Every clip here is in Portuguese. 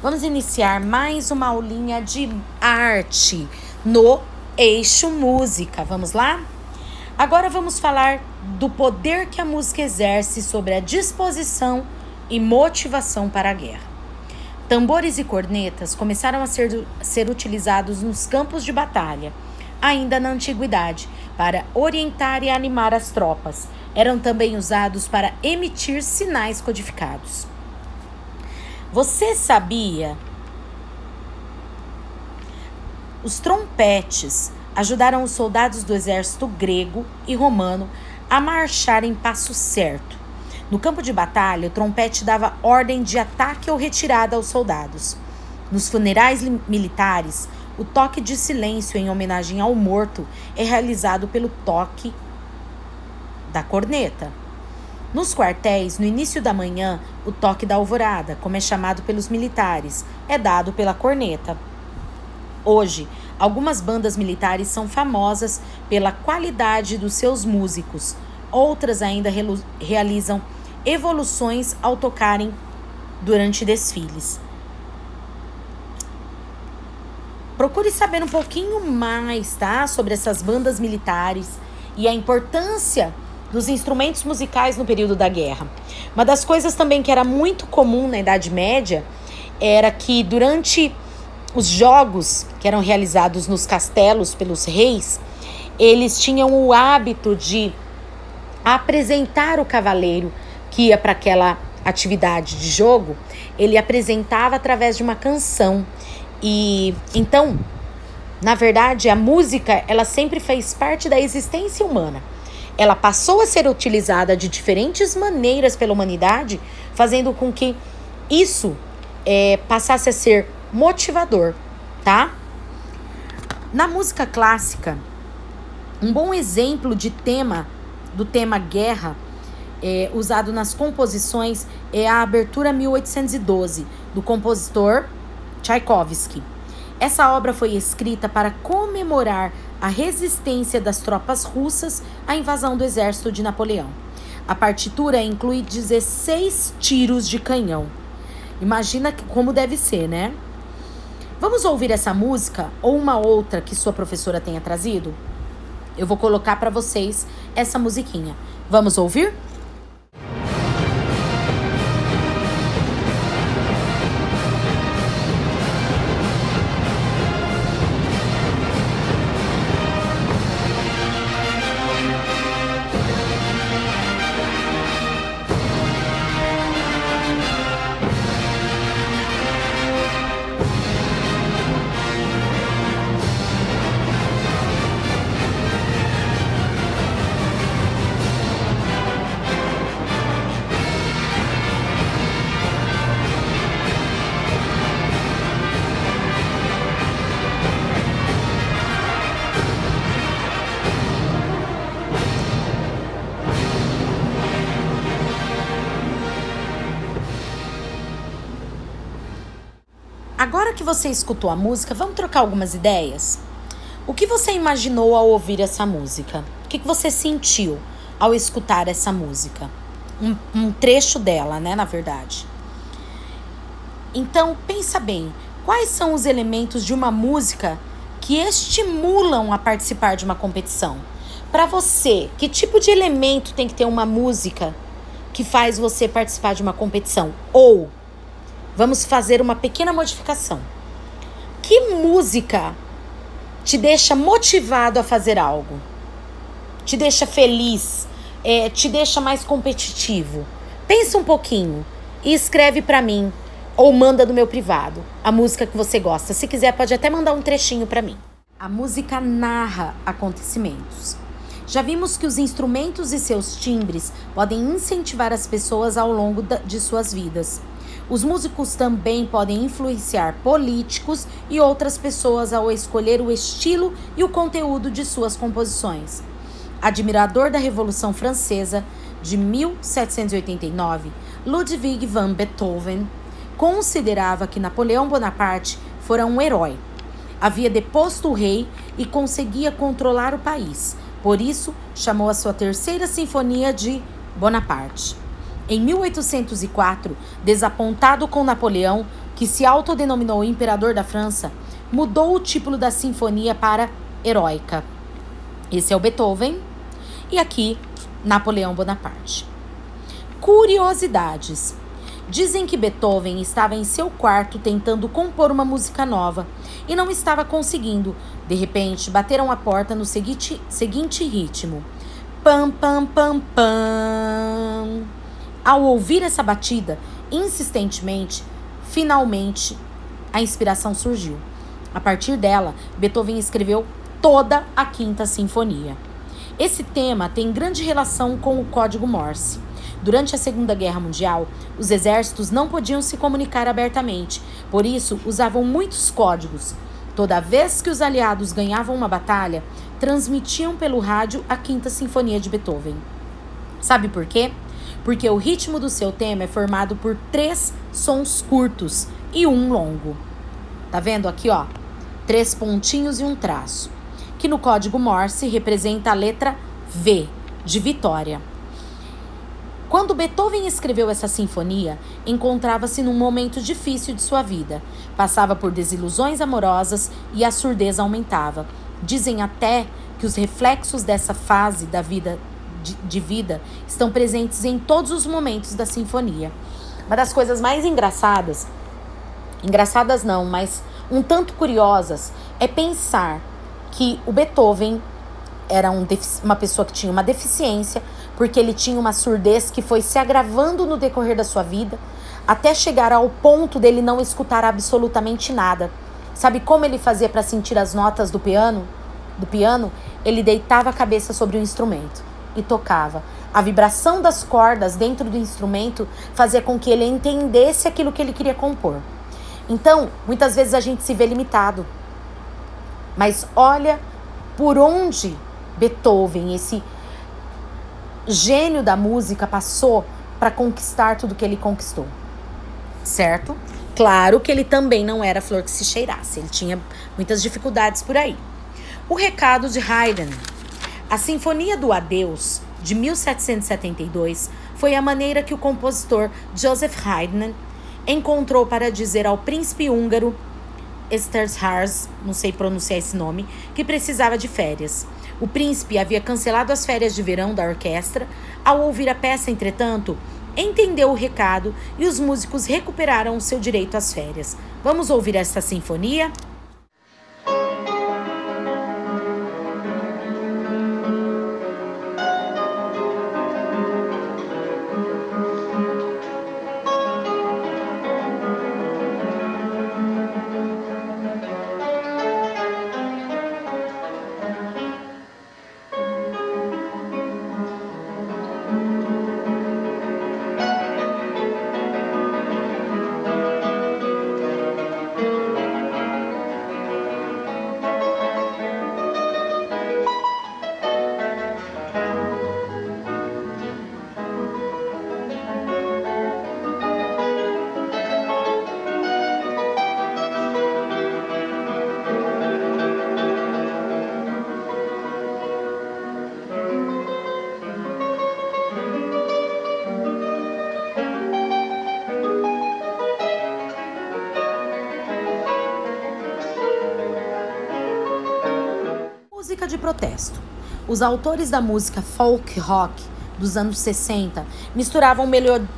Vamos iniciar mais uma aulinha de arte no eixo música. Vamos lá? Agora vamos falar do poder que a música exerce sobre a disposição e motivação para a guerra. Tambores e cornetas começaram a ser utilizados nos campos de batalha, ainda na antiguidade, para orientar e animar as tropas. Eram também usados para emitir sinais codificados. Você sabia? Os trompetes ajudaram os soldados do exército grego e romano a marchar em passo certo. No campo de batalha, o trompete dava ordem de ataque ou retirada aos soldados. Nos funerais militares, o toque de silêncio em homenagem ao morto é realizado pelo toque da corneta. Nos quartéis, no início da manhã, o toque da alvorada, como é chamado pelos militares, é dado pela corneta. Hoje, algumas bandas militares são famosas pela qualidade dos seus músicos. Outras ainda realizam evoluções ao tocarem durante desfiles. Procure saber um pouquinho mais, tá? Sobre essas bandas militares e a importância dos instrumentos musicais no período da guerra. Uma das coisas também que era muito comum na Idade Média era que durante os jogos que eram realizados nos castelos pelos reis, eles tinham o hábito de apresentar o cavaleiro que ia para aquela atividade de jogo, ele apresentava através de uma canção. E então, na verdade, a música, ela sempre fez parte da existência humana. Ela passou a ser utilizada de diferentes maneiras pela humanidade, fazendo com que isso passasse a ser motivador, tá? Na música clássica, um bom exemplo do tema guerra, usado nas composições, é a abertura 1812, do compositor Tchaikovsky. Essa obra foi escrita para comemorar a resistência das tropas russas à invasão do exército de Napoleão. A partitura inclui 16 tiros de canhão. Imagina como deve ser, né? Vamos ouvir essa música ou uma outra que sua professora tenha trazido? Eu vou colocar para vocês essa musiquinha. Vamos ouvir? Agora que você escutou a música, vamos trocar algumas ideias? O que você imaginou ao ouvir essa música? O que você sentiu ao escutar essa música? Um trecho dela, né, na verdade. Então, pensa bem, quais são os elementos de uma música que estimulam a participar de uma competição? Para você, que tipo de elemento tem que ter uma música que faz você participar de uma competição? Ou vamos fazer uma pequena modificação. Que música te deixa motivado a fazer algo? Te deixa feliz? Te deixa mais competitivo? Pensa um pouquinho e escreve para mim ou manda no meu privado a música que você gosta. Se quiser, pode até mandar um trechinho para mim. A música narra acontecimentos. Já vimos que os instrumentos e seus timbres podem incentivar as pessoas ao longo de suas vidas. Os músicos também podem influenciar políticos e outras pessoas ao escolher o estilo e o conteúdo de suas composições. Admirador da Revolução Francesa de 1789, Ludwig van Beethoven considerava que Napoleão Bonaparte fora um herói. Havia deposto o rei e conseguia controlar o país. Por isso, chamou a sua terceira sinfonia de Bonaparte. Em 1804, desapontado com Napoleão, que se autodenominou imperador da França, mudou o título da sinfonia para Heróica. Esse é o Beethoven. E aqui, Napoleão Bonaparte. Curiosidades. Dizem que Beethoven estava em seu quarto tentando compor uma música nova e não estava conseguindo. De repente, bateram a porta no seguinte ritmo. Pam, pam, pam, pam. Ao ouvir essa batida, insistentemente, finalmente, a inspiração surgiu. A partir dela, Beethoven escreveu toda a Quinta Sinfonia. Esse tema tem grande relação com o Código Morse. Durante a Segunda Guerra Mundial, os exércitos não podiam se comunicar abertamente, por isso usavam muitos códigos. Toda vez que os aliados ganhavam uma batalha, transmitiam pelo rádio a Quinta Sinfonia de Beethoven. Sabe por quê? Porque o ritmo do seu tema é formado por 3 sons curtos e um longo. Tá vendo aqui, ó? 3 pontinhos e um traço, que no código Morse representa a letra V, de vitória. Quando Beethoven escreveu essa sinfonia, encontrava-se num momento difícil de sua vida. Passava por desilusões amorosas e a surdez aumentava. Dizem até que os reflexos dessa fase da vida de vida estão presentes em todos os momentos da sinfonia. Uma das coisas mais engraçadas não, mas um tanto curiosas, é pensar que o Beethoven era uma pessoa que tinha uma deficiência, porque ele tinha uma surdez que foi se agravando no decorrer da sua vida, até chegar ao ponto dele não escutar absolutamente nada. Sabe como ele fazia para sentir as notas do piano? Ele deitava a cabeça sobre o instrumento e tocava. A vibração das cordas dentro do instrumento fazia com que ele entendesse aquilo que ele queria compor. Então, muitas vezes a gente se vê limitado. Mas olha por onde Beethoven, esse gênio da música, passou para conquistar tudo que ele conquistou. Certo? Claro que ele também não era flor que se cheirasse. Ele tinha muitas dificuldades por aí. O recado de Haydn. A Sinfonia do Adeus, de 1772, foi a maneira que o compositor Joseph Haydn encontrou para dizer ao príncipe húngaro Esterházy, não sei pronunciar esse nome, que precisava de férias. O príncipe havia cancelado as férias de verão da orquestra. Ao ouvir a peça, entretanto, entendeu o recado e os músicos recuperaram o seu direito às férias. Vamos ouvir esta sinfonia? Música de protesto. Os autores da música folk rock dos anos 60 misturavam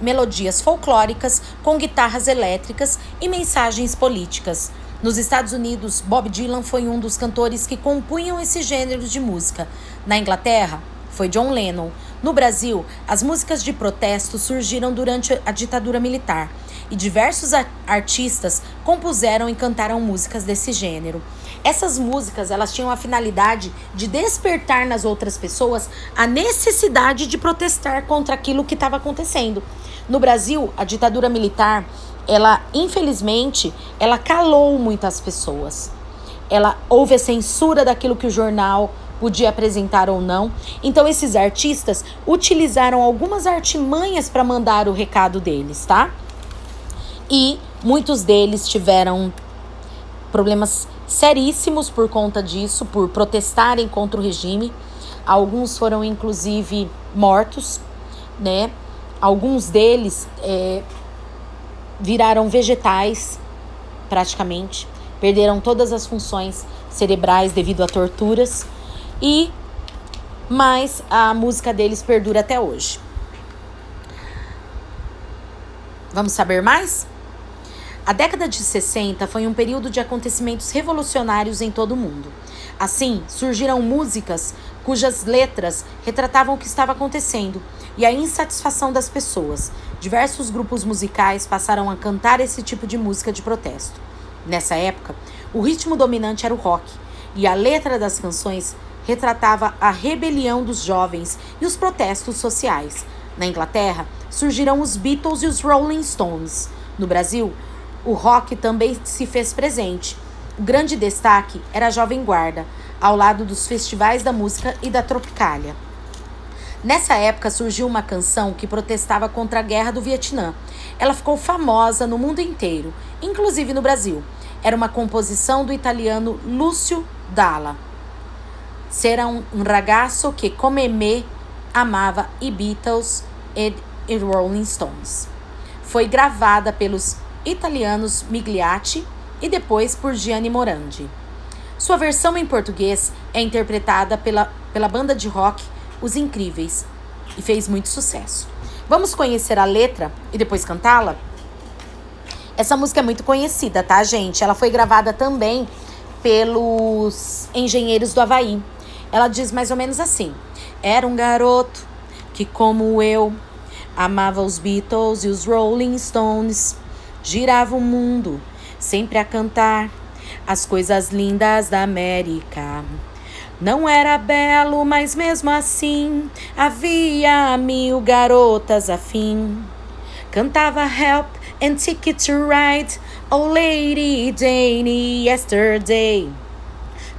melodias folclóricas com guitarras elétricas e mensagens políticas. Nos Estados Unidos, Bob Dylan foi um dos cantores que compunham esse gênero de música. Na Inglaterra, foi John Lennon. No Brasil, as músicas de protesto surgiram durante a ditadura militar e diversos artistas compuseram e cantaram músicas desse gênero. Essas músicas, elas tinham a finalidade de despertar nas outras pessoas a necessidade de protestar contra aquilo que estava acontecendo. No Brasil, a ditadura militar, infelizmente, ela calou muitas pessoas. Houve a censura daquilo que o jornal podia apresentar ou não. Então, esses artistas utilizaram algumas artimanhas para mandar o recado deles, tá? E muitos deles tiveram problemas seríssimos por conta disso, por protestarem contra o regime. Alguns foram, inclusive, mortos, né? Alguns deles viraram vegetais, praticamente. Perderam todas as funções cerebrais devido a torturas. Mas a música deles perdura até hoje. Vamos saber mais? A década de 60 foi um período de acontecimentos revolucionários em todo o mundo. Assim, surgiram músicas cujas letras retratavam o que estava acontecendo e a insatisfação das pessoas. Diversos grupos musicais passaram a cantar esse tipo de música de protesto. Nessa época, o ritmo dominante era o rock, e a letra das canções retratava a rebelião dos jovens e os protestos sociais. Na Inglaterra, surgiram os Beatles e os Rolling Stones. No Brasil, o rock também se fez presente. O grande destaque era a Jovem Guarda, ao lado dos festivais da música e da Tropicália. Nessa época surgiu uma canção que protestava contra a guerra do Vietnã. Ela ficou famosa no mundo inteiro, inclusive no Brasil. Era uma composição do italiano Lúcio Dalla. C'era un ragazzo che come me amava i Beatles e Rolling Stones. Foi gravada pelos italianos Migliacci e depois por Gianni Morandi. Sua versão em português é interpretada pela banda de rock Os Incríveis e fez muito sucesso. Vamos conhecer a letra e depois cantá-la? Essa música é muito conhecida, tá, gente? Ela foi gravada também pelos Engenheiros do Havaí. Ela diz mais ou menos assim: era um garoto que, como eu, amava os Beatles e os Rolling Stones. Girava o mundo, sempre a cantar as coisas lindas da América. Não era belo, mas mesmo assim havia 1000 garotas afim. Cantava Help and Ticket to Ride, Oh Lady Jane Yesterday.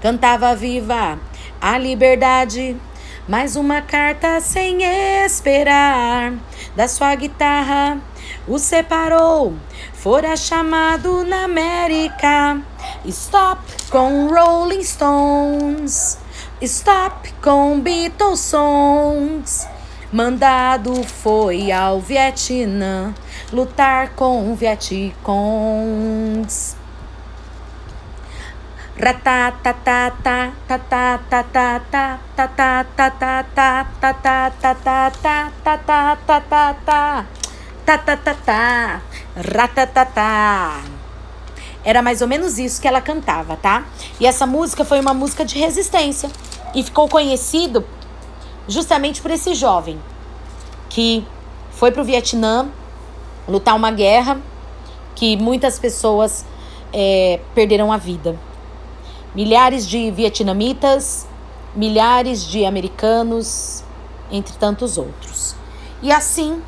Cantava Viva a Liberdade, mais uma carta sem esperar. Da sua guitarra o separou, fora chamado na América. Stop com Rolling Stones, stop com Beatles songs. Mandado foi ao Vietnã lutar com Vietcongs. Ratatatata, tatatatata, tatatatata, tatatatata, tatatatata, tatatatá, ratatatá. Era mais ou menos isso que ela cantava, tá? E essa música foi uma música de resistência e ficou conhecido justamente por esse jovem que foi pro Vietnã lutar uma guerra que muitas pessoas perderam a vida. Milhares de vietnamitas, milhares de americanos, entre tantos outros. E assim,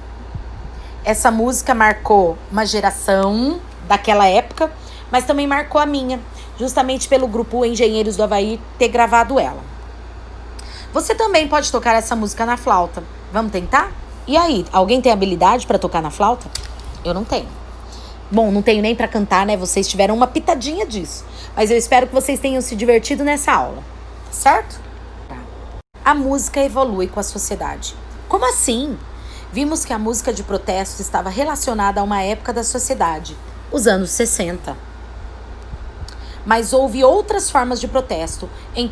essa música marcou uma geração daquela época, mas também marcou a minha, justamente pelo grupo Engenheiros do Havaí ter gravado ela. Você também pode tocar essa música na flauta. Vamos tentar? E aí, alguém tem habilidade para tocar na flauta? Eu não tenho. Bom, não tenho nem para cantar, né? Vocês tiveram uma pitadinha disso. Mas eu espero que vocês tenham se divertido nessa aula. Certo? Tá. A música evolui com a sociedade. Como assim? Vimos que a música de protesto estava relacionada a uma época da sociedade, os anos 60. Mas houve outras formas de protesto, em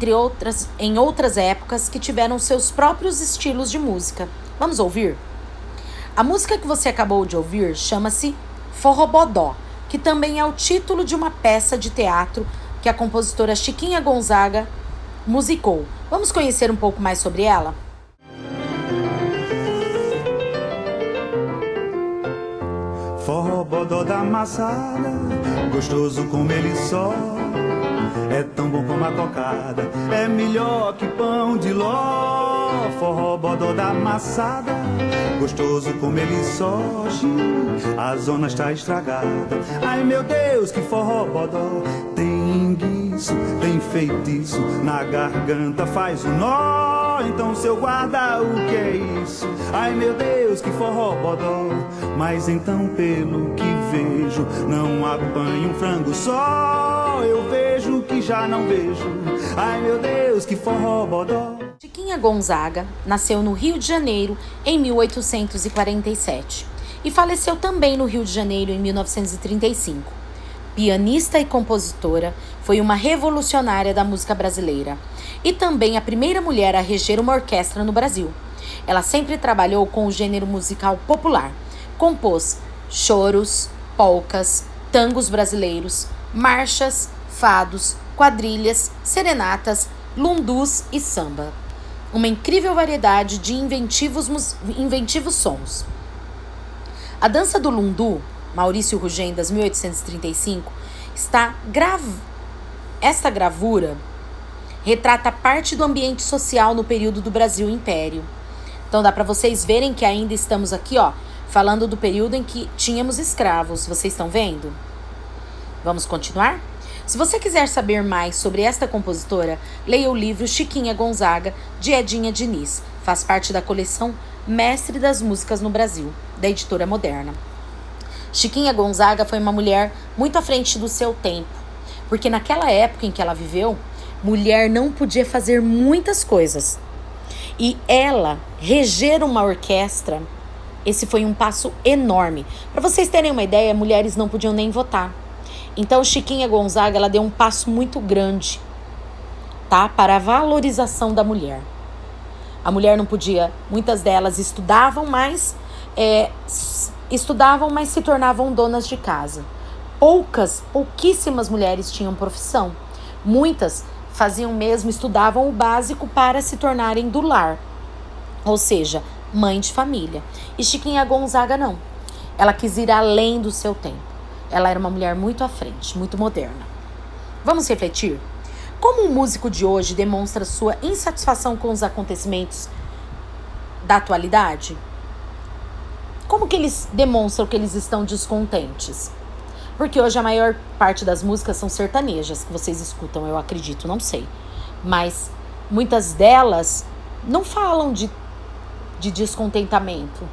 outras épocas, que tiveram seus próprios estilos de música. Vamos ouvir? A música que você acabou de ouvir chama-se Forrobodó, que também é o título de uma peça de teatro que a compositora Chiquinha Gonzaga musicou. Vamos conhecer um pouco mais sobre ela? Forrobodó da amassada, gostoso como ele só. É tão bom como a cocada, é melhor que pão de ló. Forrobodó da amassada, gostoso como ele só. A zona está estragada, ai meu Deus, que forrobodó. Tem enguiço, tem feitiço, na garganta faz um nó. Então seu guarda, o que é isso? Ai meu Deus, que forrobodó. Mas então pelo que vejo, não apanho um frango só. Eu vejo que já não vejo, ai meu Deus, que forrobodó. Chiquinha Gonzaga nasceu no Rio de Janeiro em 1847 e faleceu também no Rio de Janeiro em 1935. pianista e compositora, foi uma revolucionária da música brasileira e também a primeira mulher a reger uma orquestra no Brasil. Ela sempre trabalhou com o gênero musical popular. Compôs choros, polcas, tangos brasileiros, marchas, fados, quadrilhas, serenatas, lundus e samba. Uma incrível variedade de inventivos sons. A dança do lundu, Maurício Rugendas, 1835, esta gravura retrata parte do ambiente social no período do Brasil Império. Então dá para vocês verem que ainda estamos aqui, falando do período em que tínhamos escravos. Vocês estão vendo? Vamos continuar? Se você quiser saber mais sobre esta compositora, leia o livro Chiquinha Gonzaga, de Edinha Diniz. Faz parte da coleção Mestre das Músicas no Brasil, da editora Moderna. Chiquinha Gonzaga foi uma mulher muito à frente do seu tempo, porque naquela época em que ela viveu, mulher não podia fazer muitas coisas. E ela reger uma orquestra, esse foi um passo enorme. Para vocês terem uma ideia, mulheres não podiam nem votar. Então, Chiquinha Gonzaga, ela deu um passo muito grande, tá? Para a valorização da mulher. A mulher não podia, muitas delas estudavam, mas se tornavam donas de casa. Pouquíssimas mulheres tinham profissão. Muitas faziam mesmo, estudavam o básico para se tornarem do lar, ou seja, mãe de família. E Chiquinha Gonzaga não. Ela quis ir além do seu tempo. Ela era uma mulher muito à frente, muito moderna. Vamos refletir? Como um músico de hoje demonstra sua insatisfação com os acontecimentos da atualidade? Como que eles demonstram que eles estão descontentes? Porque hoje a maior parte das músicas são sertanejas, que vocês escutam, eu acredito, não sei. Mas muitas delas não falam de descontentamento.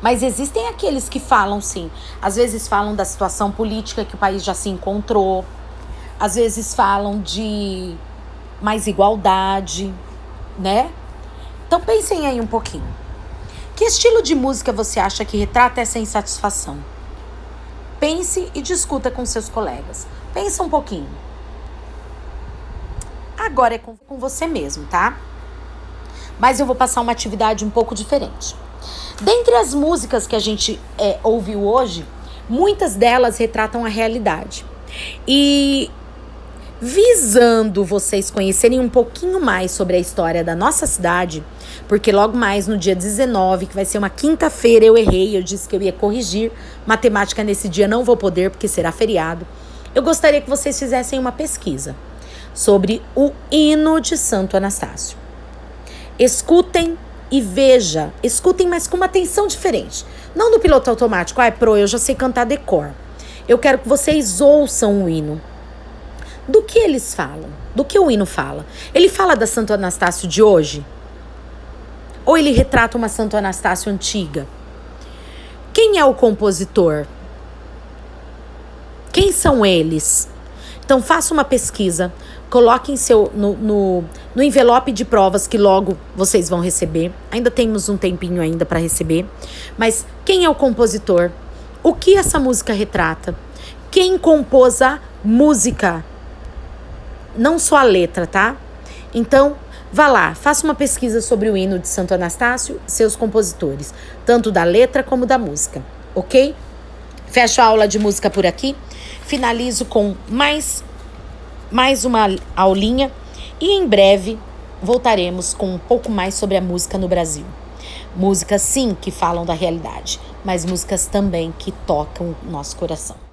Mas existem aqueles que falam, sim. Às vezes falam da situação política que o país já se encontrou. Às vezes falam de mais igualdade, né? Então pensem aí um pouquinho. Que estilo de música você acha que retrata essa insatisfação? Pense e discuta com seus colegas. Pensa um pouquinho. Agora é com você mesmo, tá? Mas eu vou passar uma atividade um pouco diferente. Dentre as músicas que a gente ouviu hoje, muitas delas retratam a realidade. E visando vocês conhecerem um pouquinho mais sobre a história da nossa cidade, porque logo mais no dia 19, que vai ser uma quinta-feira, eu disse que eu ia corrigir. Matemática nesse dia não vou poder, porque será feriado. Eu gostaria que vocês fizessem uma pesquisa sobre o hino de Santo Anastácio. Escutem e escutem, mas com uma atenção diferente. Não do piloto automático, eu já sei cantar decor. Eu quero que vocês ouçam o hino. Do que eles falam? Do que o hino fala? Ele fala da Santo Anastácio de hoje? Ou ele retrata uma Santo Anastácio antiga? Quem é o compositor? Quem são eles? Então faça uma pesquisa, coloque no envelope de provas que logo vocês vão receber. Ainda temos um tempinho ainda para receber. Mas quem é o compositor? O que essa música retrata? Quem compôs a música? Não só a letra, tá? Então, vá lá, faça uma pesquisa sobre o hino de Santo Anastácio, seus compositores, tanto da letra como da música, ok? Fecho a aula de música por aqui, finalizo com mais uma aulinha e em breve voltaremos com um pouco mais sobre a música no Brasil. Músicas, sim, que falam da realidade, mas músicas também que tocam o nosso coração.